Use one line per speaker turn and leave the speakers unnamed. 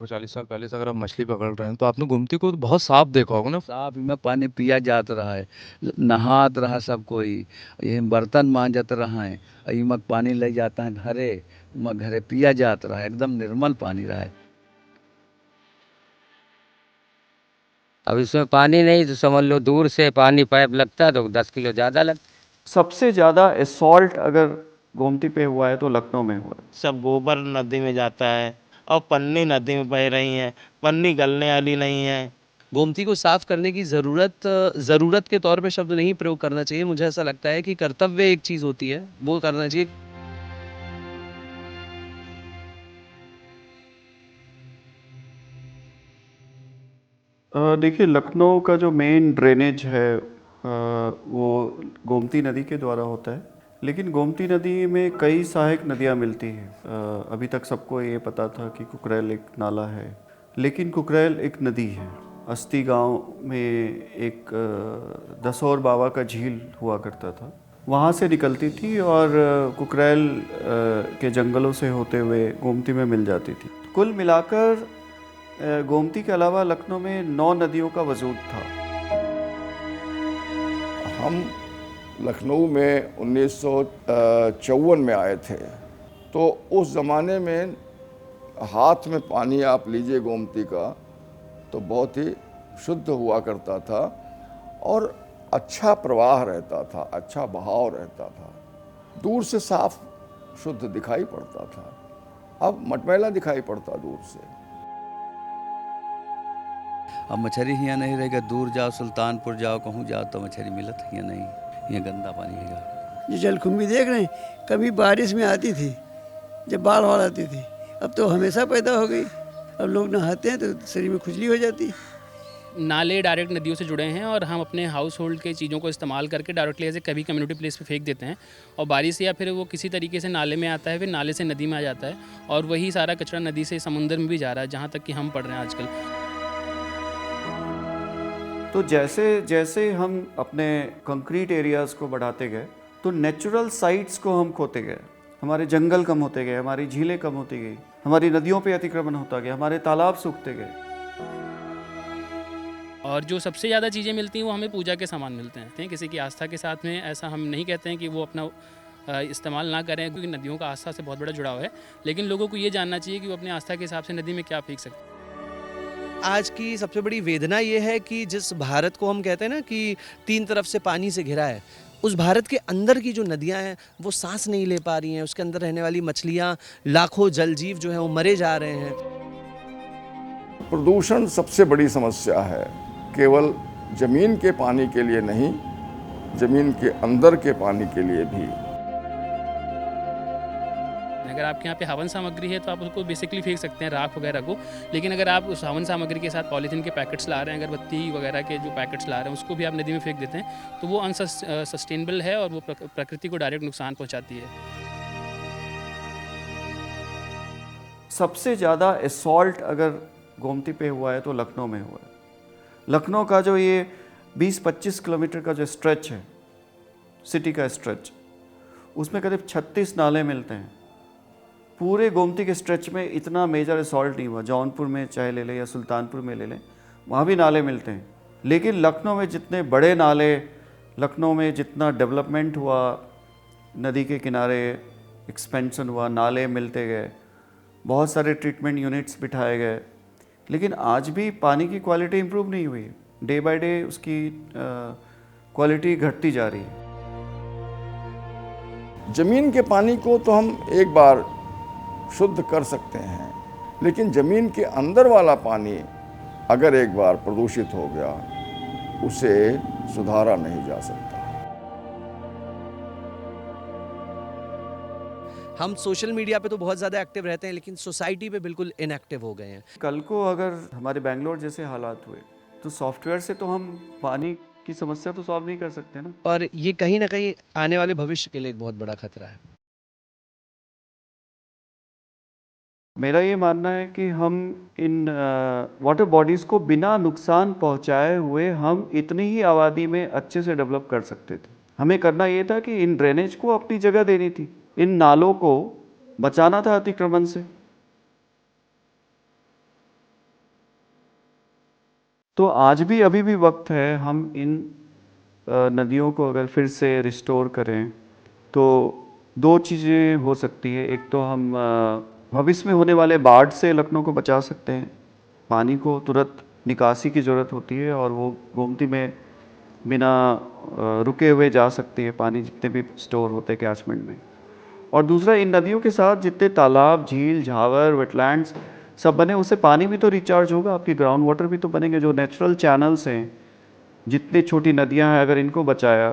तो 40 साल पहले से अगर आप मछली पकड़ रहे हैं तो आपने गोमती को बहुत साफ देखा होगा ना।
साफ में पानी पिया जात रहा है, नहात रहा सब कोई, ये बर्तन मांजत रहा है, इमक पानी ले जाता है घरे, उमक घरे पिया जात रहा है, एकदम निर्मल पानी रहा है।
अब इसमें पानी नहीं तो समझ लो दूर से पानी पाइप लगता तो 10 किलो ज़्यादा लगता।
सबसे ज़्यादा असॉल्ट अगर गोमती पे हुआ है तो लखनऊ में हुआ है।
सब गोबर नदी में जाता है और पन्नी नदी में बह रही है, पन्नी गलने वाली नहीं है।
गोमती को साफ करने की ज़रूरत के तौर पे शब्द नहीं प्रयोग करना चाहिए। मुझे ऐसा लगता है कि कर्तव्य एक चीज़ होती है, वो करना चाहिए।
देखिए, लखनऊ का जो मेन ड्रेनेज है वो गोमती नदी के द्वारा होता है, लेकिन गोमती नदी में कई सहायक नदियाँ मिलती हैं। अभी तक सबको ये पता था कि कुकरेल एक नाला है, लेकिन कुकरेल एक नदी है। अस्ती गांव में एक दसौर बाबा का झील हुआ करता था, वहाँ से निकलती थी और कुकरेल के जंगलों से होते हुए गोमती में मिल जाती थी। कुल मिलाकर गोमती के अलावा लखनऊ में 9 नदियों का वजूद था।
हम लखनऊ में 1954 में आए थे, तो उस ज़माने में हाथ में पानी आप लीजिए गोमती का तो बहुत ही शुद्ध हुआ करता था और अच्छा प्रवाह रहता था, अच्छा बहाव रहता था, दूर से साफ शुद्ध दिखाई पड़ता था। अब मटमैला दिखाई पड़ता दूर से।
अब मछली यहाँ नहीं रहेगा, दूर जाओ सुल्तानपुर जाओ कहूँ जाओ तो मछली मिलत यहाँ नहीं, यहाँ गंदा पानी है।
ये जलकुंभी देख रहे हैं, कभी बारिश में आती थी जब बाढ़ वाड़ आती थी, अब तो हमेशा पैदा हो गई। अब लोग नहाते हैं तो शरीर में खुजली हो जाती है।
नाले डायरेक्ट नदियों से जुड़े हैं और हम अपने हाउस होल्ड के चीज़ों को इस्तेमाल करके डायरेक्टली ऐसे कभी कम्युनिटी प्लेस पे फेंक देते हैं और बारिश या फिर वो किसी तरीके से नाले में आता है, फिर नाले से नदी में आ जाता है और वही सारा कचरा नदी से समुद्र में भी जा रहा है, जहाँ तक कि हम पढ़ रहे हैं आजकल।
तो जैसे जैसे हम अपने कंक्रीट एरियाज़ को बढ़ाते गए तो नेचुरल साइट्स को हम खोते गए, हमारे जंगल कम होते गए, हमारी झीलें कम होती गई, हमारी नदियों पे अतिक्रमण होता गया, हमारे तालाब सूखते गए।
और जो सबसे ज़्यादा चीज़ें मिलती हैं वो हमें पूजा के सामान मिलते हैं। किसी की आस्था के साथ में ऐसा हम नहीं कहते हैं कि वो अपना इस्तेमाल ना करें, क्योंकि नदियों का आस्था से बहुत बड़ा जुड़ाव है, लेकिन लोगों को ये जानना चाहिए कि वो अपनी आस्था के हिसाब से नदी में क्या फेंक सकते हैं।
आज की सबसे बड़ी वेदना ये है कि जिस भारत को हम कहते हैं ना कि 3 तरफ से पानी से घिरा है, उस भारत के अंदर की जो नदियां हैं वो सांस नहीं ले पा रही हैं, उसके अंदर रहने वाली मछलियां, लाखों जल जीव जो हैं वो मरे जा रहे हैं।
प्रदूषण सबसे बड़ी समस्या है, केवल जमीन के पानी के लिए नहीं, जमीन के अंदर के पानी के लिए भी।
अगर आपके यहाँ पे हवन सामग्री है तो आप उसको बेसिकली फेंक सकते हैं, राख वगैरह को, लेकिन अगर आप उस हवन सामग्री के साथ पॉलीथीन के पैकेट्स ला रहे हैं, अगरबत्ती वगैरह के जो पैकेट्स ला रहे हैं उसको भी आप नदी में फेंक देते हैं, तो वो अनसस्टेनेबल है और वो प्रकृति को डायरेक्ट नुकसान पहुँचाती है।
सबसे ज़्यादा असॉल्ट अगर गोमती पे हुआ है तो लखनऊ में हुआ है। लखनऊ का जो ये 20-25 किलोमीटर का जो स्ट्रेच है, सिटी का स्ट्रेच, उसमें करीब 36 नाले मिलते हैं। पूरे गोमती के स्ट्रेच में इतना मेजर असॉल्ट नहीं हुआ। जौनपुर में चाहे ले लें या सुल्तानपुर में ले लें, वहाँ भी नाले मिलते हैं, लेकिन लखनऊ में जितने बड़े नाले, लखनऊ में जितना डेवलपमेंट हुआ, नदी के किनारे एक्सपेंशन हुआ, नाले मिलते गए, बहुत सारे ट्रीटमेंट यूनिट्स बिठाए गए, लेकिन आज भी पानी की क्वालिटी इम्प्रूव नहीं हुई है। डे बाय डे उसकी क्वालिटी घटती जा रही है।
जमीन के पानी को तो हम एक बार शुद्ध कर सकते हैं, लेकिन जमीन के अंदर वाला पानी अगर एक बार प्रदूषित हो गया, उसे सुधारा नहीं जा सकता।
हम सोशल मीडिया पे तो बहुत ज़्यादा एक्टिव रहते हैं, लेकिन सोसाइटी पे बिल्कुल इनएक्टिव हो गए हैं।
कल को अगर हमारे बेंगलोर जैसे हालात हुए तो सॉफ्टवेयर से तो हम पानी की समस्या तो सॉल्व नहीं कर सकते ना।
और ये कहीं ना कहीं आने वाले भविष्य के लिए एक बहुत बड़ा खतरा है।
मेरा ये मानना है कि हम इन वाटर बॉडीज़ को बिना नुकसान पहुंचाए हुए हम इतनी ही आबादी में अच्छे से डेवलप कर सकते थे। हमें करना ये था कि इन ड्रेनेज को अपनी जगह देनी थी, इन नालों को बचाना था अतिक्रमण से। तो आज भी अभी भी वक्त है, हम इन नदियों को अगर फिर से रिस्टोर करें तो दो चीज़ें हो सकती है। एक तो हम भविष्य में होने वाले बाढ़ से लखनऊ को बचा सकते हैं। पानी को तुरंत निकासी की ज़रूरत होती है और वो गोमती में बिना रुके हुए जा सकती है, पानी जितने भी स्टोर होते हैं कैचमेंट में। और दूसरा, इन नदियों के साथ जितने तालाब, झील, झावर, वेटलैंड्स सब बने, उससे पानी भी तो रिचार्ज होगा, आपकी ग्राउंड वाटर भी तो बनेंगे। जो नेचुरल चैनल्स हैं, जितनी छोटी नदियां हैं, अगर इनको बचाया